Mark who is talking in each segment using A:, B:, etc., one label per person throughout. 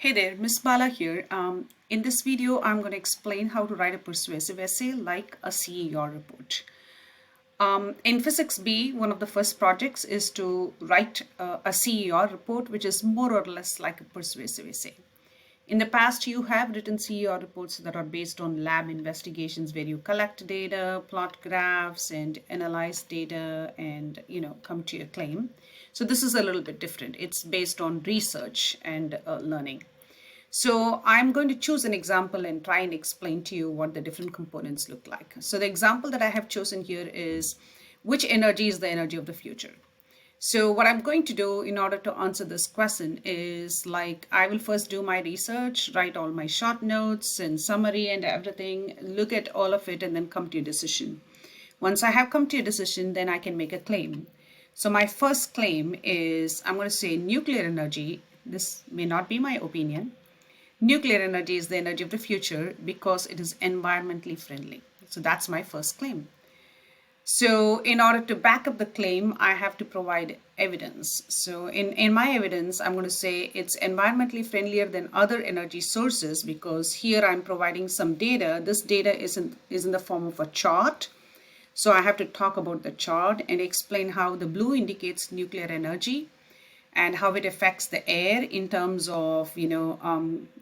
A: Hey there, Miss Bala here. In this video, I'm going to explain how to write a persuasive essay like a CER report. In Physics B, one of the first projects is to write a CER report, which is more or less like a persuasive essay. In the past, you have written CER reports that are based on lab investigations where you collect data, plot graphs, and analyze data and, come to your claim. So this is a little bit different. It's based on research and learning. So I'm going to choose an example and try and explain to you what the different components look like. So the example that I have chosen here is which energy is the energy of the future. So what I'm going to do in order to answer this question is like I will first do my research, write all my short notes and summary and everything, look at all of it and then come to a decision. Once I have come to a decision, then I can make a claim. So my first claim is I'm going to say nuclear energy. This may not be my opinion. Nuclear energy is the energy of the future because it is environmentally friendly. So that's my first claim. So in order to back up the claim, I have to provide evidence. So in my evidence, I'm going to say it's environmentally friendlier than other energy sources because here I'm providing some data. This data is in the form of a chart. So I have to talk about the chart and explain how the blue indicates nuclear energy and how it affects the air in terms of,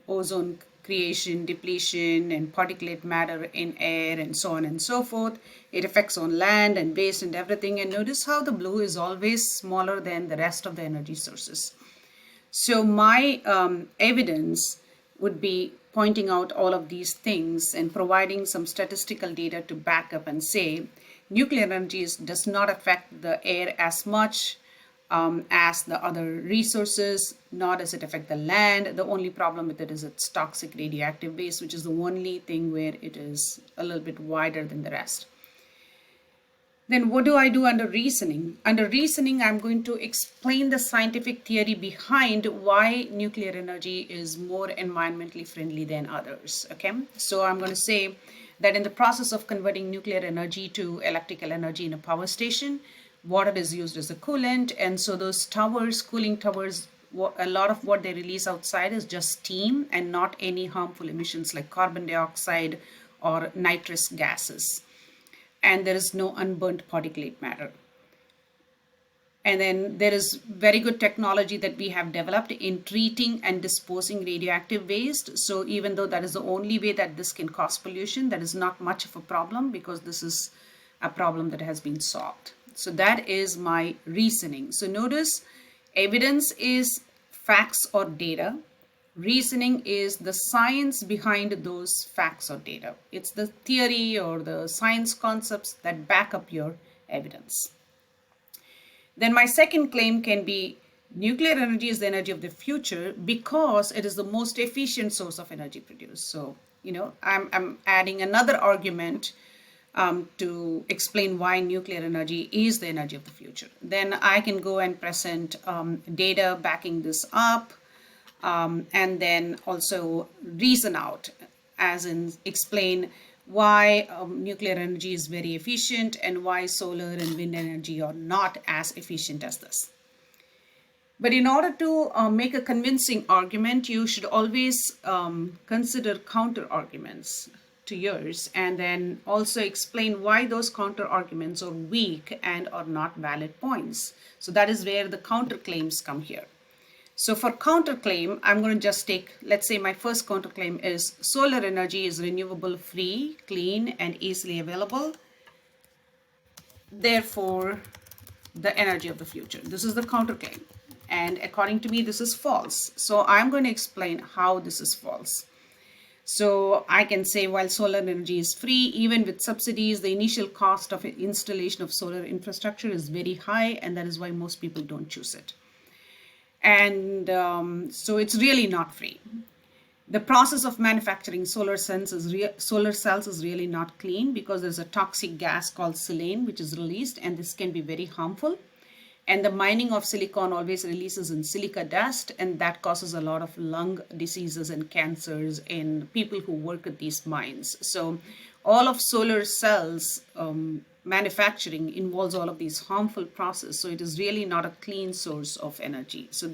A: ozone creation, depletion, and particulate matter in air, and so on and so forth. It affects on land and waste and everything. And notice how the blue is always smaller than the rest of the energy sources. So my evidence would be pointing out all of these things and providing some statistical data to back up and say nuclear energy does not affect the air as much as the other resources, nor does it affect the land. The only problem with it is its toxic radioactive waste, which is the only thing where it is a little bit wider than the rest. Then what do I do under reasoning? Under reasoning, I'm going to explain the scientific theory behind why nuclear energy is more environmentally friendly than others. Okay, so I'm going to say that in the process of converting nuclear energy to electrical energy in a power station, water is used as a coolant, and so those towers, cooling towers, a lot of what they release outside is just steam and not any harmful emissions like carbon dioxide or nitrous gases. And there is no unburnt particulate matter. And then there is very good technology that we have developed in treating and disposing radioactive waste. So even though that is the only way that this can cause pollution, that is not much of a problem because this is a problem that has been solved. So that is my reasoning. So notice evidence is facts or data. Reasoning is the science behind those facts or data. It's the theory or the science concepts that back up your evidence. Then my second claim can be nuclear energy is the energy of the future because it is the most efficient source of energy produced. So, I'm adding another argument to explain why nuclear energy is the energy of the future. Then I can go and present data backing this up and then also reason out, as in explain why nuclear energy is very efficient and why solar and wind energy are not as efficient as this. But in order to make a convincing argument, you should always consider counter arguments to yours and then also explain why those counter arguments are weak and are not valid points. So that is where the counterclaims come here. So for counterclaim, I'm going to just take, let's say my first counterclaim is solar energy is renewable, free, clean, and easily available. Therefore, the energy of the future. This is the counterclaim. And according to me, this is false. So I'm going to explain how this is false. So I can say while solar energy is free, even with subsidies, the initial cost of installation of solar infrastructure is very high, and that is why most people don't choose it. And so it's really not free. The process of manufacturing solar cells is really not clean because there's a toxic gas called silane which is released, and this can be very harmful. And the mining of silicon always releases in silica dust, and that causes a lot of lung diseases and cancers in people who work at these mines. So all of solar cells manufacturing involves all of these harmful processes, so it is really not a clean source of energy. So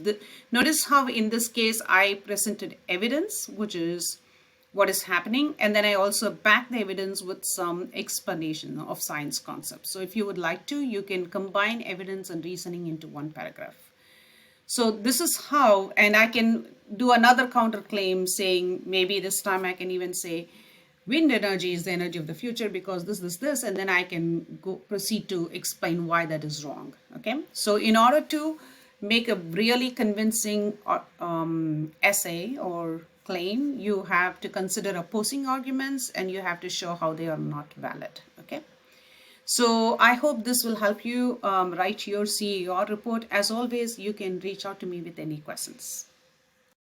A: notice how in this case I presented evidence, which is what is happening, and then I also back the evidence with some explanation of science concepts. So if you would like to, you can combine evidence and reasoning into one paragraph. So this is how, and I can do another counterclaim saying, maybe this time I can even say wind energy is the energy of the future because this, and then I can proceed to explain why that is wrong. Okay, so in order to make a really convincing essay or claim, you have to consider opposing arguments and you have to show how they are not valid. Okay. So I hope this will help you write your CER report. As always, you can reach out to me with any questions.